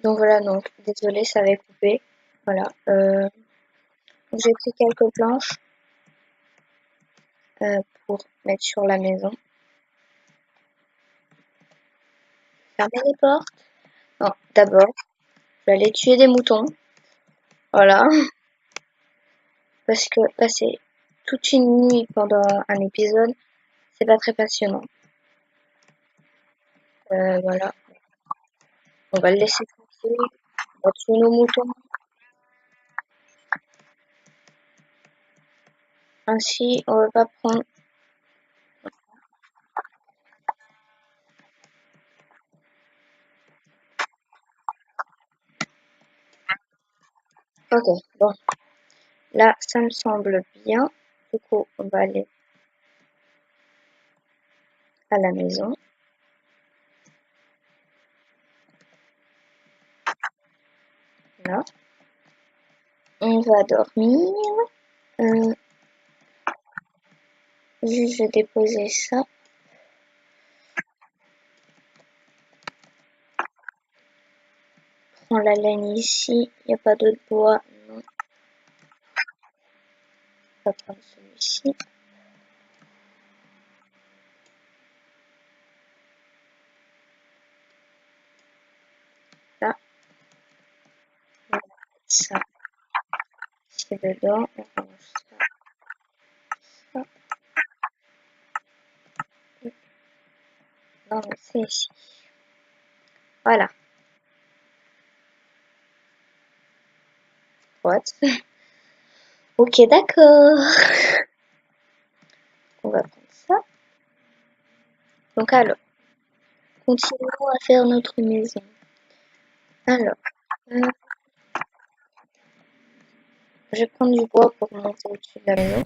Donc voilà, donc désolé, ça avait coupé. Voilà. J'ai pris quelques planches pour mettre sur la maison. Fermer les portes. Non, d'abord, je vais aller tuer des moutons. Voilà. Parce que passer toute une nuit pendant un épisode, c'est pas très passionnant. Voilà. On va le laisser tranquille. On va tuer nos moutons. Ainsi, on va pas prendre. Ok, bon. Là, ça me semble bien. Du coup, on va aller à la maison. Là. On va dormir. Juste, je vais déposer ça. Prends la laine ici. Il n'y a pas d'autre bois. Non. On va prendre celui-ci. Là. On va mettre ça. C'est dedans. On range ça. Ça. Non, mais c'est ici. Voilà. What? Ok, d'accord. On va prendre ça. Donc alors, continuons à faire notre maison. Alors, euh, je vais prendre du bois pour monter au-dessus de la maison.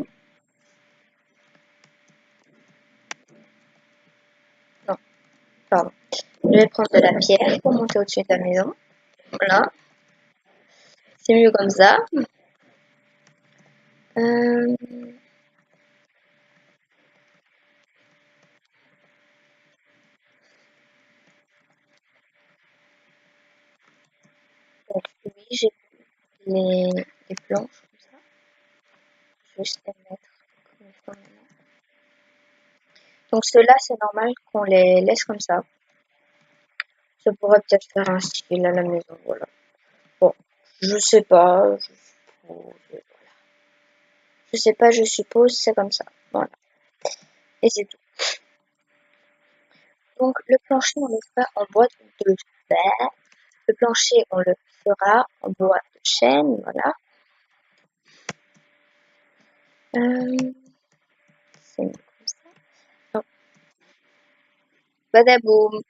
Non, pardon. Je vais prendre de la pierre pour monter au-dessus de la maison. Voilà. C'est mieux comme ça. Euh, donc oui, j'ai les planches comme ça. Je vais juste les mettre comme il faut maintenant. Donc ceux-là, c'est normal qu'on les laisse comme ça. Ça pourrait peut-être faire un style à la maison, voilà. Bon, je sais pas, je suppose, voilà. Je sais pas, je suppose, c'est comme ça. Voilà. Et c'est tout. Donc le plancher, on le fera en bois de fer. Le plancher, on le fera en bois de chêne, voilà. C'est mieux comme ça. Donc, badaboum.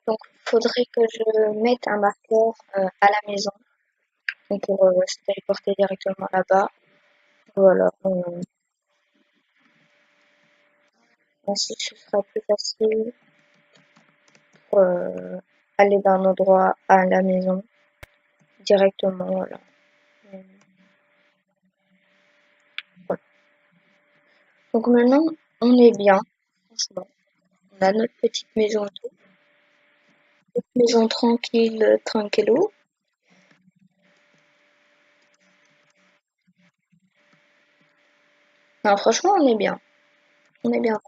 Donc, faudrait que je mette un marqueur à la maison donc pour se téléporter directement là-bas. Voilà. Ainsi, ce sera plus facile pour aller d'un endroit à la maison directement. Voilà. Euh, voilà. Donc maintenant, on est bien. Franchement, on a notre petite maison et tout. Petite maison tranquille, tranquillo. Non, franchement, on est bien. On est bien.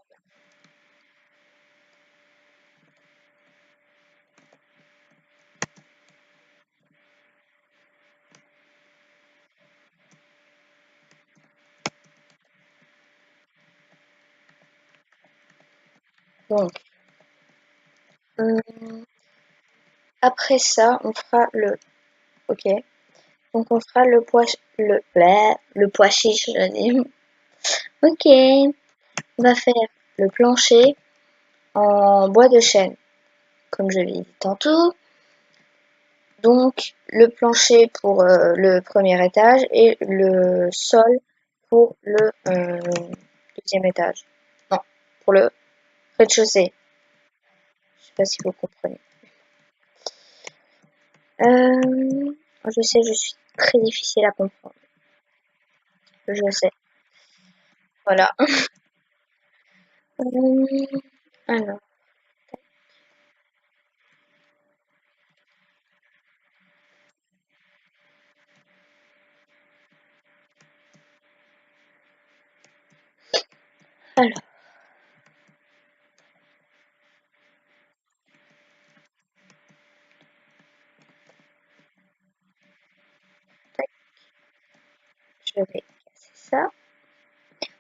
Donc, euh, après ça, on fera le. Ok. Donc on fera le pois chiche, je dis. Ok. On va faire le plancher en bois de chêne, comme je l'ai dit tantôt. Donc le plancher pour le premier étage et le sol pour le deuxième étage. Non, pour le rez-de-chaussée. Je sais pas si vous comprenez. Je sais, je suis très difficile à comprendre. je sais. Voilà. Alors, alors, tac, je vais casser ça.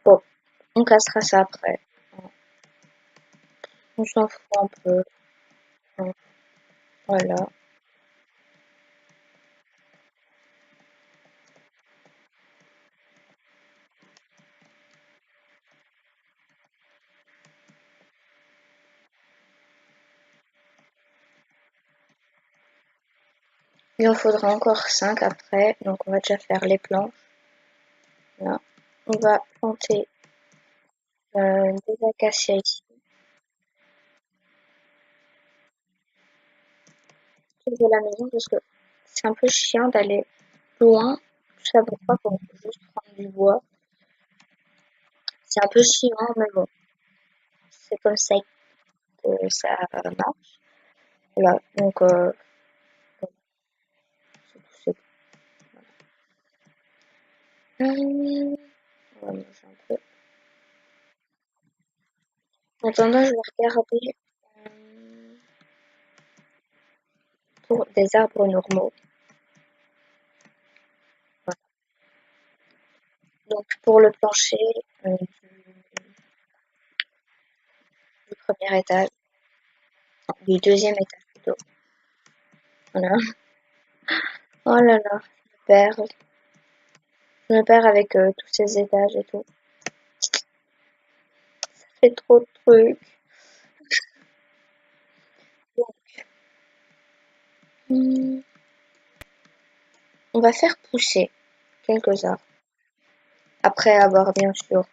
Bon, on cassera ça après. On s'en fout un peu. Voilà. Il en faudra encore 5 après, donc on va déjà faire les planches. Là. On va planter des acacias ici. De la maison parce que c'est un peu chiant d'aller loin, tout ça pourquoi pour juste prendre du bois. C'est un peu chiant, mais bon, c'est comme ça que ça marche. Voilà, donc c'est on va manger un peu. En attendant, je vais regarder pour des arbres normaux. Voilà. Donc pour le plancher du premier étage, non, du deuxième étage plutôt. Voilà. Oh là là, super. Je me perds avec tous ces étages et tout. Ça fait trop de trucs. Hmm, on va faire pousser quelques arbres. Après avoir bien sûr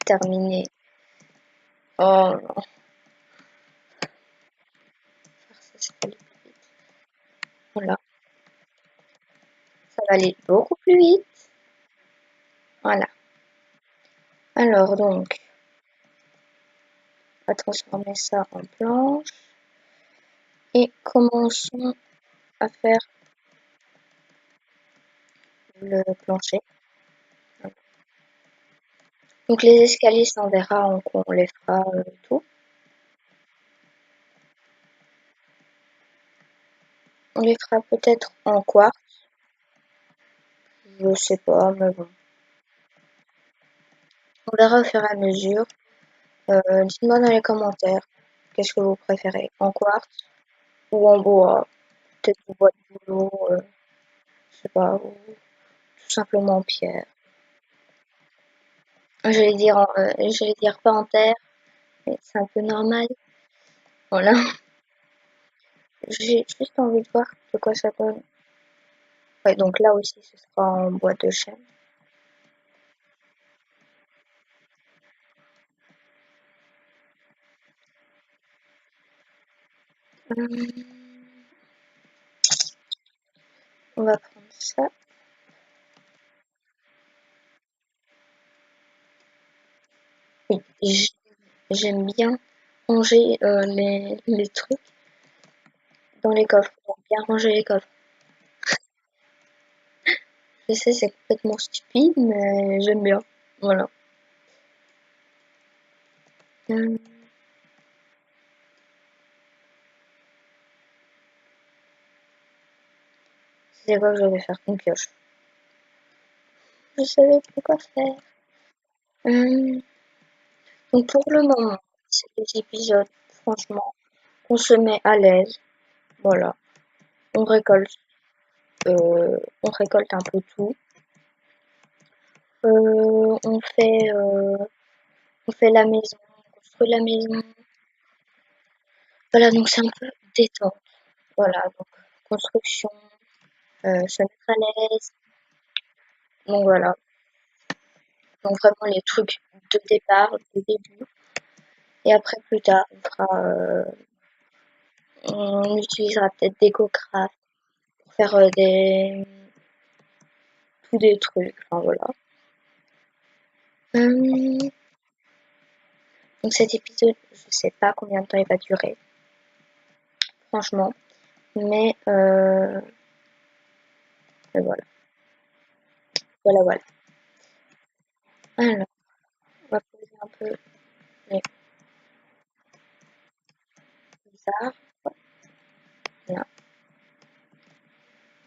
terminé. Oh non, faire ça, c'est pas aller plus vite. Voilà, ça va aller beaucoup plus vite. Voilà. Alors donc, on va transformer ça en planche. Et commençons à faire le plancher. Donc les escaliers, ça on verra, on les fera tout. On les fera peut-être en quartz, je sais pas, mais bon. On verra au fur et à mesure. Dites-moi dans les commentaires, qu'est-ce que vous préférez, en quartz ou en bois? Peut-être du bois de bouleau, je sais pas, ou tout simplement en pierre. J'allais dire pas en terre, mais c'est un peu normal. Voilà. J'ai juste envie de voir de quoi ça donne. Ouais, donc là aussi, ce sera en bois de chêne. Hum, on va prendre ça. Oui, j'aime bien ranger les trucs dans les coffres. Donc bien ranger les coffres. Je sais, c'est complètement stupide, mais j'aime bien. Voilà. Hum, c'est quoi que je vais faire une pioche. Je savais plus quoi faire. Hum, donc pour le moment, c'est des épisodes, franchement, on se met à l'aise. Voilà. On récolte, on récolte un peu tout. Euh, on fait, euh, on fait la maison, on construit la maison. Voilà, donc c'est un peu détente. Voilà, donc construction, se mettre à l'aise. Donc voilà, donc vraiment les trucs de départ, de début. Et après plus tard, on utilisera peut-être DecoCraft pour faire tous des trucs. Enfin voilà. Donc cet épisode, je sais pas combien de temps il va durer, franchement. Mais voilà. Voilà, voilà. Alors, on va poser un peu les arbres. Voilà.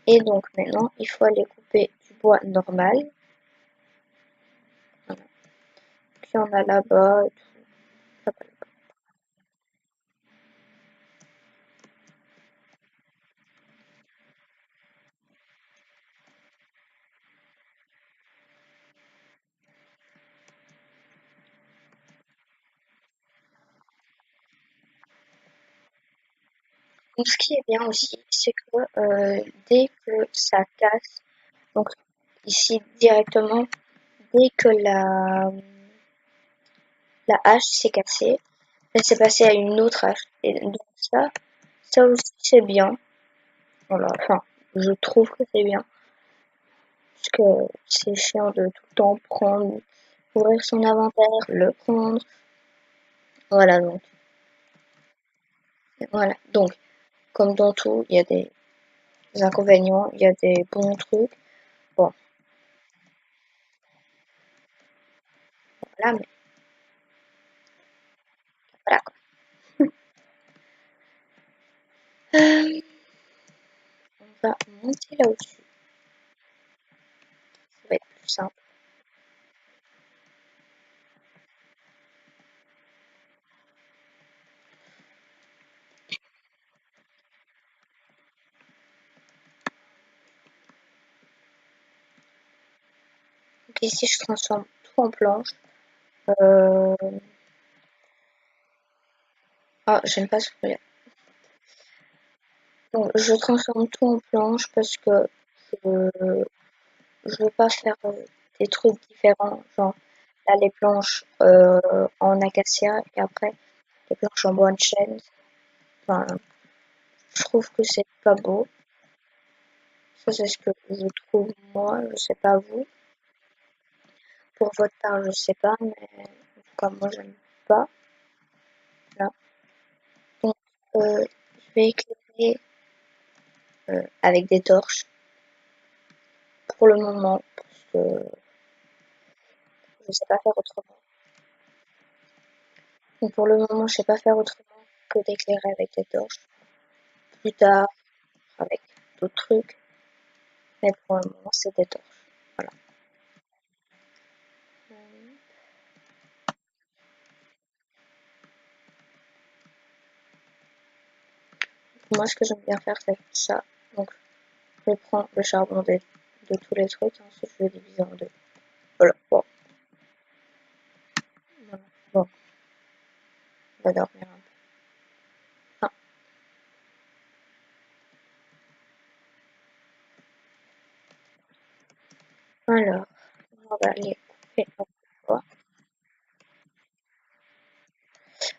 Et donc maintenant, il faut aller couper du bois normal. Voilà. Puis on a là-bas et tout. Hop, hop. Donc ce qui est bien aussi, c'est que dès que ça casse, donc ici directement, dès que la hache s'est cassée, elle s'est passée à une autre hache. Et donc ça aussi c'est bien. Voilà, enfin, je trouve que c'est bien. Parce que c'est chiant de tout le temps prendre, ouvrir son inventaire, le prendre. Voilà, donc, voilà. Donc, comme dans tout, il y a des inconvénients, il y a des bons trucs. Bon, voilà, mais voilà quoi. Euh, on va monter là au-dessus. Ça va être plus simple. Donc ici, je transforme tout en planche. Euh... Ah, j'aime pas ce truc. Donc, je transforme tout en planche parce que je veux pas faire des trucs différents. Genre, là, les planches en acacia et après, les planches en bois de chêne. Enfin, je trouve que c'est pas beau. Ça, c'est ce que je trouve moi. Je sais pas vous. Pour votre part, je sais pas, mais en tout cas, moi, j'aime pas. Là. Donc, je vais éclairer avec des torches pour le moment, parce que je sais pas faire autrement. Donc, pour le moment, je sais pas faire autrement que d'éclairer avec des torches. Plus tard, avec d'autres trucs, mais pour le moment, c'est des torches. Voilà. Moi, ce que j'aime bien faire, c'est ça. Donc, je prends le charbon de tous les trucs, et ensuite, je le divise en deux. Voilà. Bon. Voilà. Bon. On va dormir un peu. Ah. Alors, on va aller couper un peu de bois.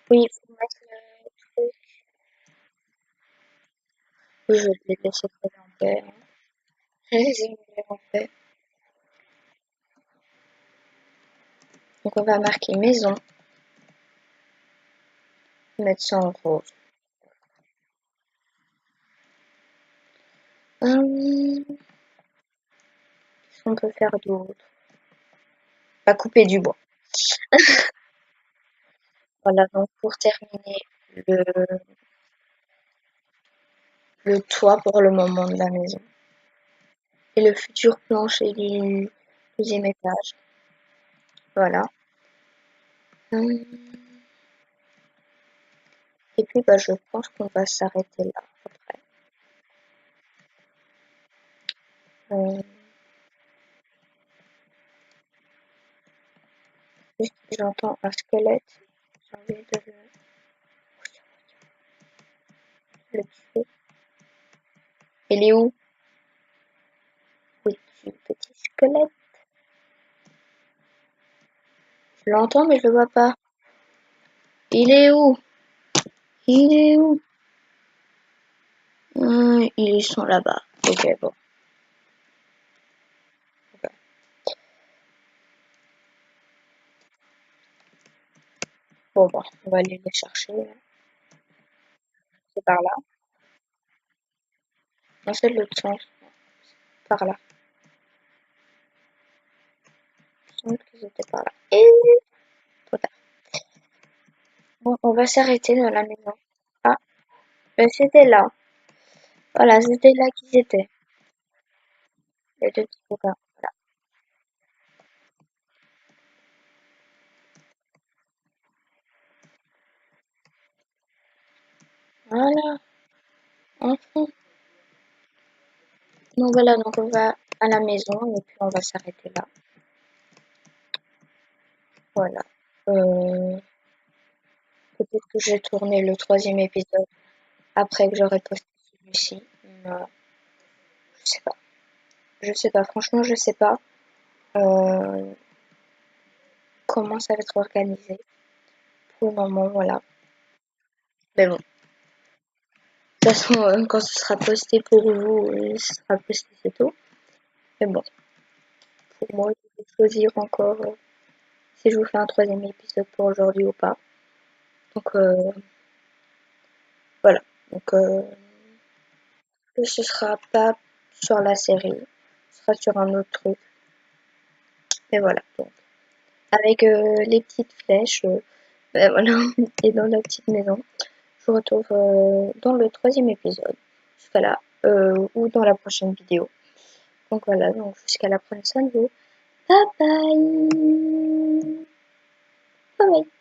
Oui, il faut mettre le truc. Oui, je vais les laisser coller en paix. Hein. Je vais les coller en paix. Donc, on va marquer maison. Mettre ça en rose. Qu'est-ce qu'on peut faire d'autre? Pas couper du bois. Voilà, donc pour terminer le, le toit pour le moment de la maison. Et le futur plancher du deuxième étage. Voilà. Hum, Et puis bah, je pense qu'on va s'arrêter là après. Euh, Juste, j'entends un squelette. J'ai envie de le tuer. Il est où? Oui, petit squelette. Je l'entends mais je le vois pas. Il est où? Il est où? Ils sont là-bas. Ok, bon. Ok. Bon, bah, on va aller les chercher. C'est par là. Non, c'est de l'autre sens. Par là. Il me semble qu'ils étaient par là. Et trop tard. Bon, on va s'arrêter dans la maison. Ah, c'était là. Voilà, c'était là qu'ils étaient. Les deux petits copains. Voilà. Enfin. Donc voilà, donc on va à la maison et puis on va s'arrêter là. Voilà. Peut-être que je vais tourner le troisième épisode après que j'aurai posté celui-ci. Je sais pas. Je sais pas. Franchement, je sais pas euh, comment ça va être organisé. Pour le moment, voilà. Mais bon, de toute façon, quand ce sera posté pour vous, ce sera posté, c'est tout. Mais bon, pour moi, je vais choisir encore si je vous fais un troisième épisode pour aujourd'hui ou pas. Donc voilà. Donc ce sera pas sur la série, ce sera sur un autre truc. Et voilà. Donc, avec les petites flèches, ben voilà, et dans la petite maison. Je vous retrouve dans le troisième épisode. Jusqu'à là. Ou dans la prochaine vidéo. Donc voilà, donc jusqu'à la prochaine vidéo. Bye bye. Bye bye.